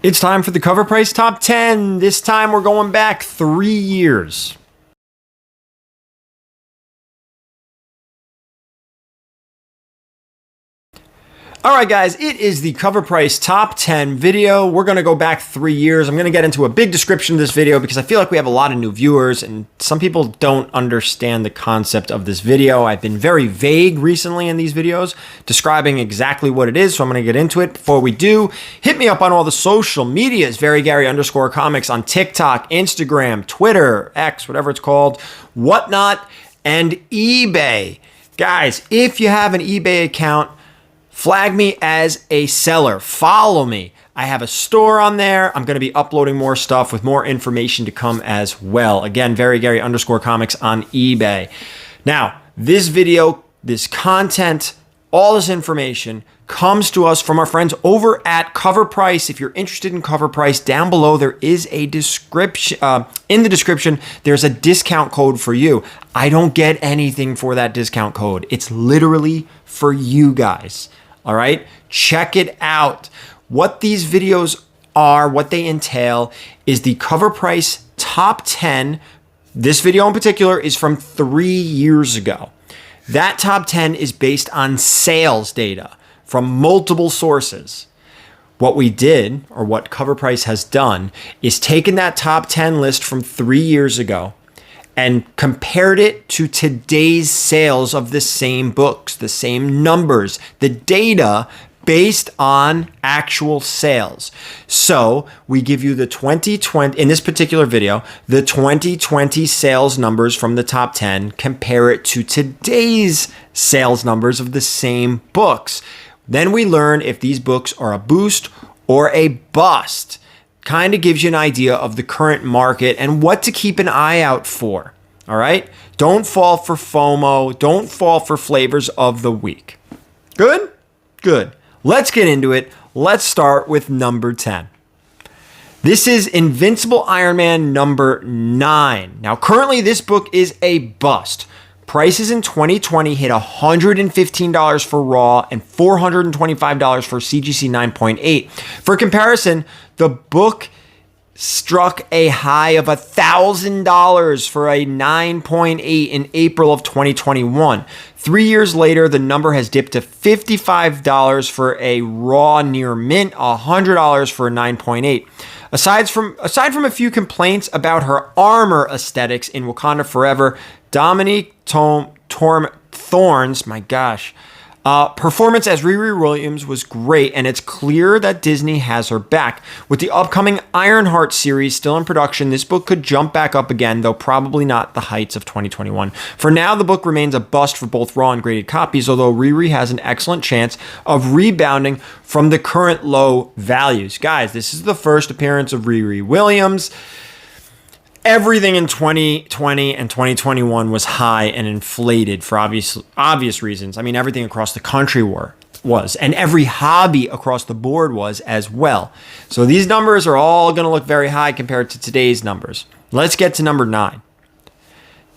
It's time for the Covrprice Top 10. This time we're going back 3 years. All right, guys, it is the Covrprice Top 10 video. We're going to go back 3 years. I'm going to get into a big description of this video because I feel like we have a lot of new viewers and some people don't understand the concept of this video. I've been very vague recently in these videos describing exactly what it is, so I'm going to get into it. Before we do, hit me up on all the social medias, VERYGARY_comics on TikTok, Instagram, Twitter, X, whatever it's called, whatnot, and eBay. Guys, if you have an eBay account, flag me as a seller. Follow me. I have a store on there. I'm going to be uploading more stuff with more information to come as well. Again, VERYGARY_comics on eBay. Now, this video, this content, all this information comes to us from our friends over at Covrprice. If you're interested in Covrprice, down below there is a description. In the description, there's a discount code for you. I don't get anything for that discount code. It's literally for you guys. All right, check it out. What these videos are, what they entail, is the Covrprice Top 10. This video in particular is from 3 years ago. That top 10 is based on sales data from multiple sources. What we did, or what Covrprice has done, is taken that top 10 list from 3 years ago and compared it to today's sales of the same books, the same numbers, the data based on actual sales. So we give you the 2020, in this particular video, the 2020 sales numbers from the top 10, compare it to today's sales numbers of the same books. Then we learn if these books are a boost or a bust. Kind of gives you an idea of the current market and what to keep an eye out for. All right? Don't fall for FOMO. Don't fall for flavors of the week. Good? Good. Let's get into it. Let's start with number 10. This is Invincible Iron Man number 9. Now, currently, this book is a bust. Prices in 2020 hit $115 for Raw and $425 for CGC 9.8. For comparison, the book struck a high of $1,000 for a 9.8 in April of 2021. 3 years later, the number has dipped to $55 for a Raw near mint, $100 for a 9.8. Aside from a few complaints about her armor aesthetics in Wakanda Forever, Dominique Thorne's, my gosh, performance as Riri Williams was great, and it's clear that Disney has her back. With the upcoming Ironheart series still in production, this book could jump back up again, though probably not the heights of 2021. For now, the book remains a bust for both raw and graded copies, although Riri has an excellent chance of rebounding from the current low values. Guys, this is the first appearance of Riri Williams. Everything in 2020 and 2021 was high and inflated for obvious reasons. I mean, everything across the country was, and every hobby across the board was as well. So these numbers are all going to look very high compared to today's numbers. Let's get to number 9.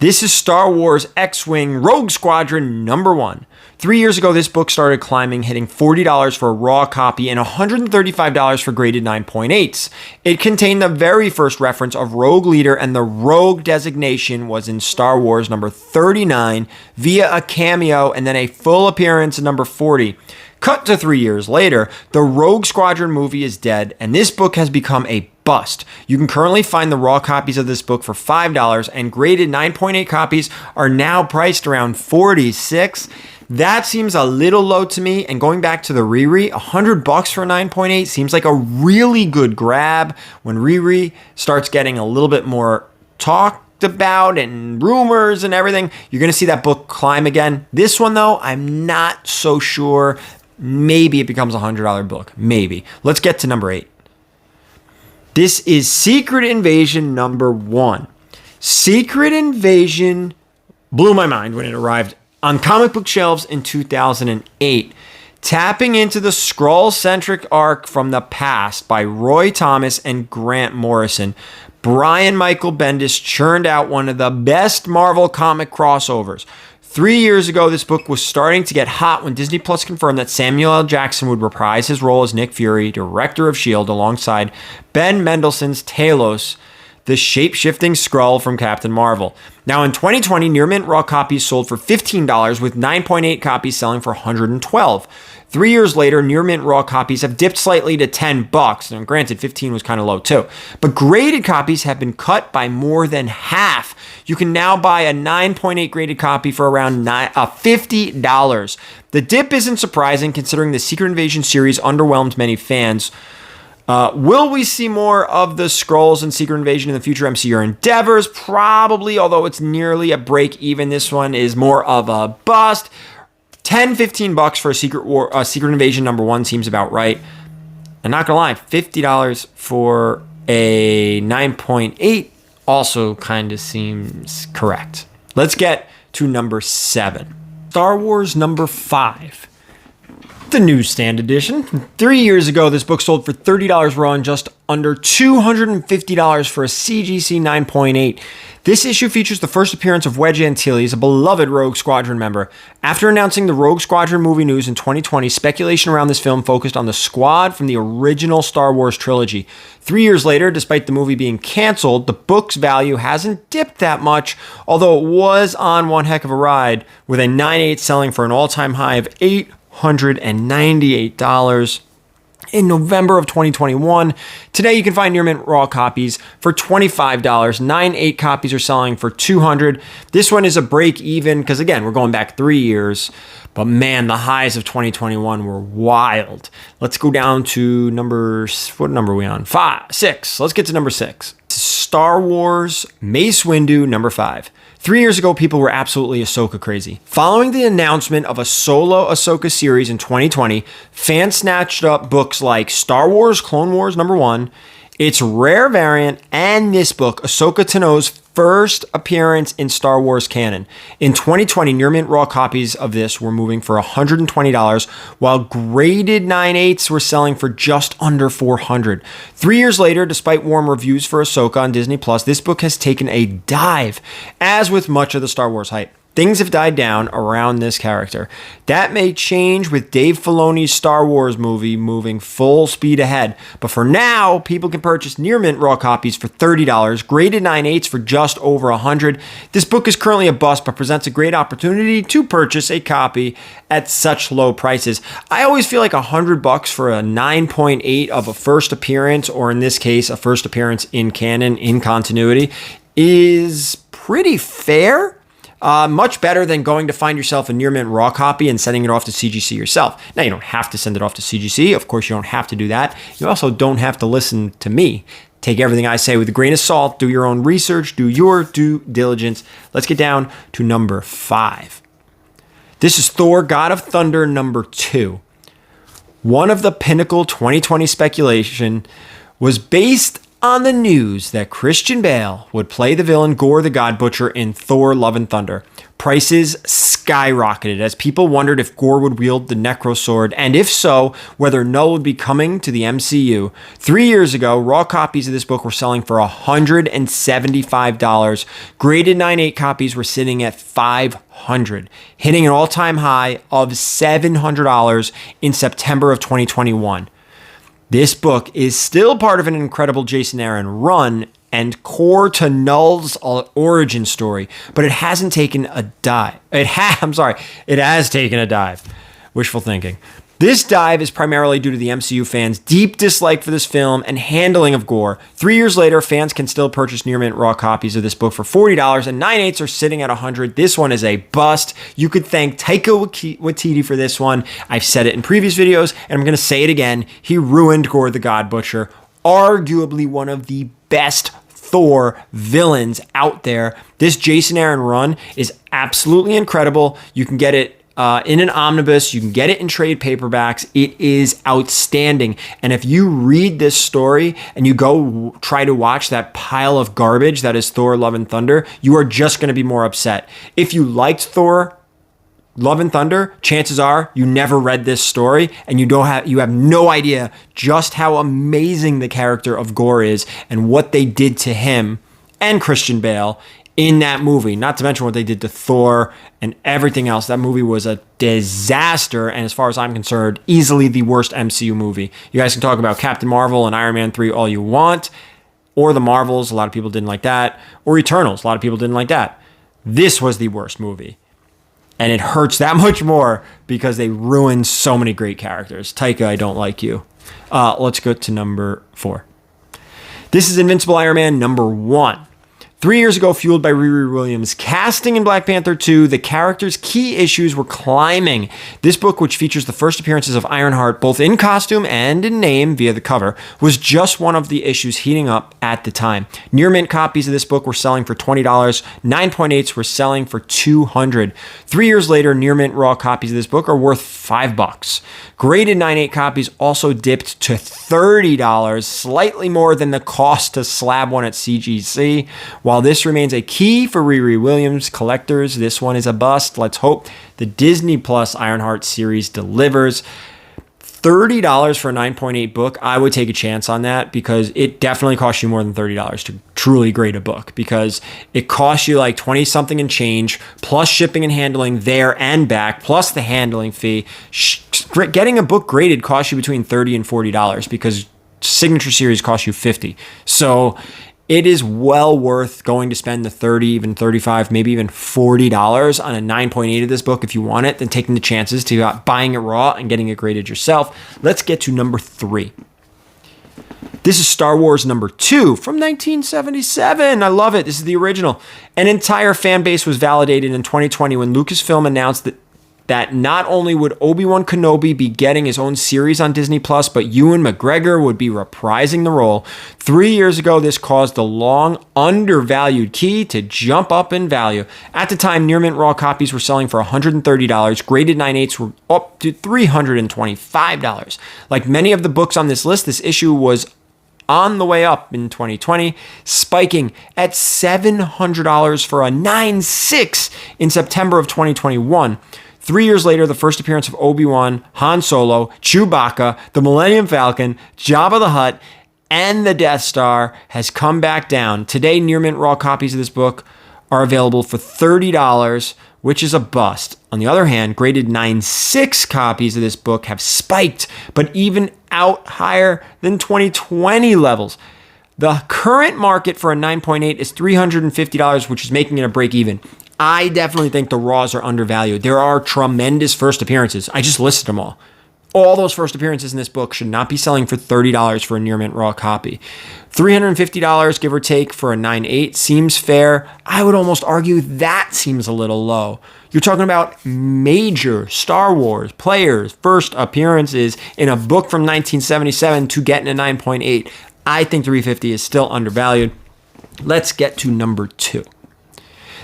This is Star Wars X-Wing Rogue Squadron number 1. 3 years ago, this book started climbing, hitting $40 for a raw copy and $135 for graded 9.8s. It contained the very first reference of Rogue Leader, and the Rogue designation was in Star Wars number 39 via a cameo and then a full appearance in number 40. Cut to 3 years later, the Rogue Squadron movie is dead, and this book has become a bust. You can currently find the raw copies of this book for $5, and graded 9.8 copies are now priced around $46. That seems a little low to me, and going back to the Riri, $100 for a 9.8 seems like a really good grab. When Riri starts getting a little bit more talked about and rumors and everything, you're going to see that book climb again. This one, though, I'm not so sure. Maybe it becomes a $100 book. Maybe. Let's get to number 8. This is Secret Invasion number 1. Secret Invasion blew my mind when it arrived on comic book shelves in 2008. Tapping into the Skrull-centric arc from the past by Roy Thomas and Grant Morrison, Brian Michael Bendis churned out one of the best Marvel comic crossovers. 3 years ago, this book was starting to get hot when Disney Plus confirmed that Samuel L. Jackson would reprise his role as Nick Fury, director of S.H.I.E.L.D., alongside Ben Mendelsohn's Talos, the shape-shifting Skrull from Captain Marvel. Now, in 2020, near mint raw copies sold for $15, with 9.8 copies selling for $112. 3 years later, near mint raw copies have dipped slightly to $10. Now, granted, 15 was kind of low too. But graded copies have been cut by more than half. You can now buy a 9.8 graded copy for around $50. The dip isn't surprising considering the Secret Invasion series underwhelmed many fans. Will we see more of the Skrulls and Secret Invasion in the future MCU endeavors? Probably, although it's nearly a break even. This one is more of a bust. $10-15 for a Secret Invasion #1 seems about right. I'm not gonna lie, $50 for a 9.8 also kind of seems correct. Let's get to number 7. Star Wars #5. The newsstand edition. 3 years ago, this book sold for $30 raw and just under $250 for a CGC 9.8. This issue features the first appearance of Wedge Antilles, a beloved Rogue Squadron member. After announcing the Rogue Squadron movie news in 2020, speculation around this film focused on the squad from the original Star Wars trilogy. 3 years later, despite the movie being canceled, the book's value hasn't dipped that much, although it was on one heck of a ride, with a 9.8 selling for an all-time high of $898 in November of 2021. Today, you can find near mint raw copies for $25. 9.8 copies are selling for $200. This one is a break even because, again, we're going back 3 years. But man, the highs of 2021 were wild. Let's go down to what number are we on? 6. Let's get to number 6. Star Wars Mace Windu #5. 3 years ago, people were absolutely Ahsoka crazy. Following the announcement of a solo Ahsoka series in 2020, fans snatched up books like Star Wars Clone Wars #1, its rare variant, and this book, Ahsoka Tano's first appearance in Star Wars canon. In 2020, near mint raw copies of this were moving for $120, while graded 9.8s were selling for just under $400. 3 years later, despite warm reviews for Ahsoka on Disney Plus, this book has taken a dive. As with much of the Star Wars hype, things have died down around this character. That may change with Dave Filoni's Star Wars movie moving full speed ahead. But for now, people can purchase near mint raw copies for $30, graded 9.8s for just over $100. This book is currently a bust, but presents a great opportunity to purchase a copy at such low prices. I always feel like $100 for a 9.8 of a first appearance, or in this case, a first appearance in canon, in continuity, is pretty fair. Much better than going to find yourself a near mint raw copy and sending it off to CGC yourself. Now, you don't have to send it off to CGC. Of course, you don't have to do that. You also don't have to listen to me. Take everything I say with a grain of salt. Do your own research. Do your due diligence. Let's get down to number 5. This is Thor God of Thunder #2. One of the pinnacle 2020 speculation was based on the news that Christian Bale would play the villain Gore the God Butcher in Thor Love and Thunder. Prices skyrocketed as people wondered if Gore would wield the Necro Sword, and if so, whether Null would be coming to the MCU. 3 years ago, raw copies of this book were selling for $175. Graded 9.8 copies were sitting at $500, hitting an all-time high of $700 in September of 2021. This book is still part of an incredible Jason Aaron run and core to Null's origin story, but it hasn't taken a dive. It has taken a dive. Wishful thinking. This dive is primarily due to the MCU fans' deep dislike for this film and handling of Gore. 3 years later, fans can still purchase near mint raw copies of this book for $40, and 9.8s are sitting at $100. This one is a bust. You could thank Taika Waititi for this one. I've said it in previous videos, and I'm going to say it again. He ruined Gore the God Butcher, arguably one of the best Thor villains out there. This Jason Aaron run is absolutely incredible. You can get it in an omnibus. You can get it in trade paperbacks. It is outstanding. And if you read this story and you go try to watch that pile of garbage that is Thor Love and Thunder, you are just going to be more upset. If you liked Thor Love and Thunder, chances are you never read this story and you have no idea just how amazing the character of Gore is and what they did to him and Christian Bale in that movie, not to mention what they did to Thor and everything else. That movie was a disaster, and as far as I'm concerned, easily the worst MCU movie. You guys can talk about Captain Marvel and Iron Man 3 all you want, or the Marvels, a lot of people didn't like that, or Eternals, a lot of people didn't like that. This was the worst movie. And it hurts that much more because they ruined so many great characters. Taika, I don't like you. Let's go to number 4. This is Invincible Iron Man number 1. 3 years ago, fueled by Riri Williams' casting in Black Panther 2, the character's key issues were climbing. This book, which features the first appearances of Ironheart both in costume and in name via the cover, was just one of the issues heating up at the time. Near mint copies of this book were selling for $20. 9.8s were selling for $200. 3 years later, near mint raw copies of this book are worth $5. Graded 9.8 copies also dipped to $30, slightly more than the cost to slab one at CGC. While this remains a key for Riri Williams collectors, this one is a bust. Let's hope the Disney Plus Ironheart series delivers. $30 for a 9.8 book, I would take a chance on that because it definitely costs you more than $30 to truly grade a book because it costs you like 20 something and change plus shipping and handling there and back plus the handling fee. Getting a book graded costs you between $30 and $40 because Signature Series costs you $50. So it is well worth going to spend the $30, even $35, maybe even $40 on a 9.8 of this book if you want it, than taking the chances to buying it raw and getting it graded yourself. Let's get to number 3. This is Star Wars number 2 from 1977. I love it. This is the original. An entire fan base was validated in 2020 when Lucasfilm announced that not only would Obi-Wan Kenobi be getting his own series on Disney Plus, but Ewan McGregor would be reprising the role. 3 years ago, this caused the long undervalued key to jump up in value. At the time, near mint raw copies were selling for $130. Graded 9.8s were up to $325. Like many of the books on this list, this issue was on the way up in 2020, spiking at $700 for a 9.6 in September of 2021. 3 years later, the first appearance of Obi-Wan, Han Solo, Chewbacca, the Millennium Falcon, Jabba the Hutt, and the Death Star has come back down. Today, near mint raw copies of this book are available for $30, which is a bust. On the other hand, graded 9.6 copies of this book have spiked, but even out higher than 2020 levels. The current market for a 9.8 is $350, which is making it a break even. I definitely think the raws are undervalued. There are tremendous first appearances. I just listed them all. All those first appearances in this book should not be selling for $30 for a near mint raw copy. $350, give or take, for a 9.8 seems fair. I would almost argue that seems a little low. You're talking about major Star Wars players' first appearances in a book from 1977 to getting a 9.8. I think $350 is still undervalued. Let's get to number 2.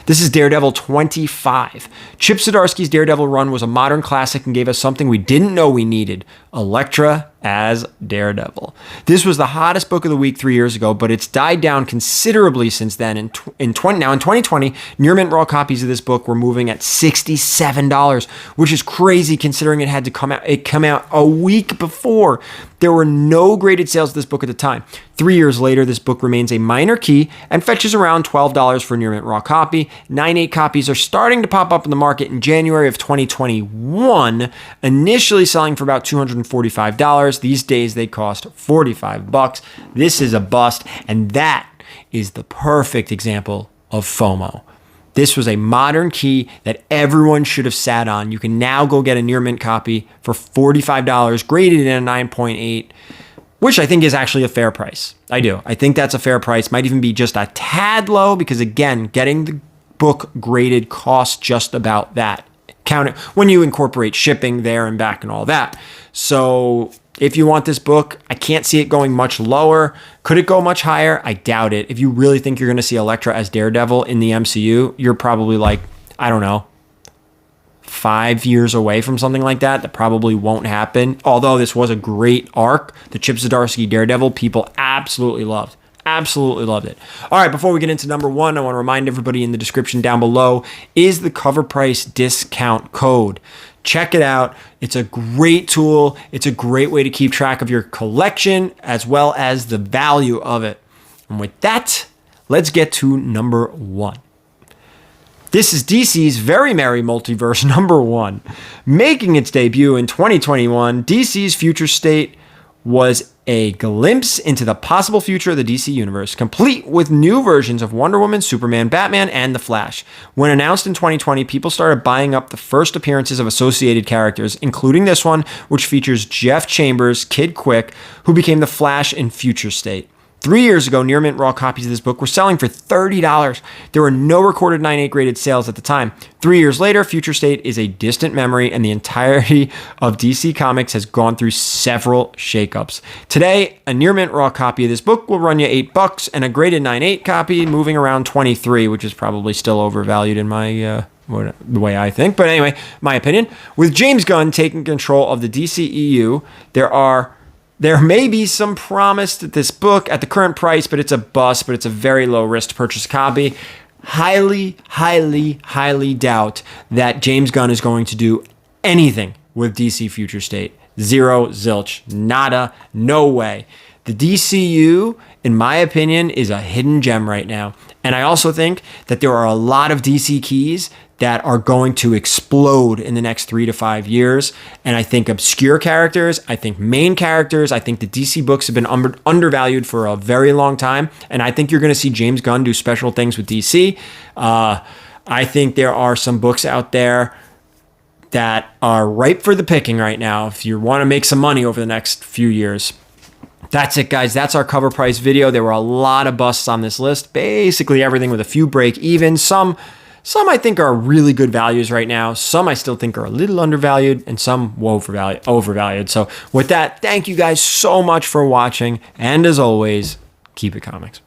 This is Daredevil 25. Chip Zdarsky's Daredevil run was a modern classic and gave us something we didn't know we needed: Elektra as Daredevil. This was the hottest book of the week 3 years ago, but it's died down considerably since then. In 2020, near mint raw copies of this book were moving at $67, which is crazy considering it had to come out a week before. There were no graded sales of this book at the time. 3 years later, this book remains a minor key and fetches around $12 for a near mint raw copy. 9.8 copies are starting to pop up in the market in January of 2021, initially selling for about $245. These days, they cost $45. This is a bust, and that is the perfect example of FOMO. This was a modern key that everyone should have sat on. You can now go get a near mint copy for $45, graded in a 9.8, which I think is actually a fair price. I do. I think that's a fair price. Might even be just a tad low because, again, getting the book graded costs just about that. Count it when you incorporate shipping there and back and all that. So if you want this book, I can't see it going much lower. Could it go much higher? I doubt it. If you really think you're going to see Elektra as Daredevil in the MCU, you're probably like, I don't know, 5 years away from something like that. That probably won't happen. Although this was a great arc, the Chip Zdarsky Daredevil, people absolutely loved. Absolutely loved it. All right, before we get into number 1, I want to remind everybody in the description down below is the Covrprice discount code. Check it out. It's a great tool. It's a great way to keep track of your collection as well as the value of it. And with that, let's get to number 1. This is DC's Very Merry Multiverse #1. Making its debut in 2021, DC's Future State was a glimpse into the possible future of the DC Universe, complete with new versions of Wonder Woman, Superman, Batman, and The Flash. When announced in 2020, people started buying up the first appearances of associated characters, including this one, which features Jeff Chambers, Kid Quick, who became The Flash in Future State. 3 years ago, near mint raw copies of this book were selling for $30. There were no recorded 9/8 graded sales at the time. 3 years later, Future State is a distant memory, and the entirety of DC Comics has gone through several shakeups. Today, a near mint raw copy of this book will run you $8, and a graded 9/8 copy moving around $23, which is probably still overvalued in my the way I think. But anyway, my opinion. With James Gunn taking control of the DCEU, there may be some promise that this book, at the current price, but it's a bust, but it's a very low risk to purchase a copy. Highly, highly, highly doubt that James Gunn is going to do anything with DC Future State. Zero, zilch, nada, no way. The DCU, in my opinion, is a hidden gem right now. And I also think that there are a lot of DC keys that are going to explode in the next 3 to 5 years. And I think obscure characters, I think main characters, I think the DC books have been undervalued for a very long time. And I think you're going to see James Gunn do special things with DC. I think there are some books out there that are ripe for the picking right now if you want to make some money over the next few years. That's it, guys. That's our cover price video. There were a lot of busts on this list. Basically everything with a few break even. Some I think are really good values right now. Some I still think are a little undervalued, and some overvalued. So with that, thank you guys so much for watching. And as always, keep it comics.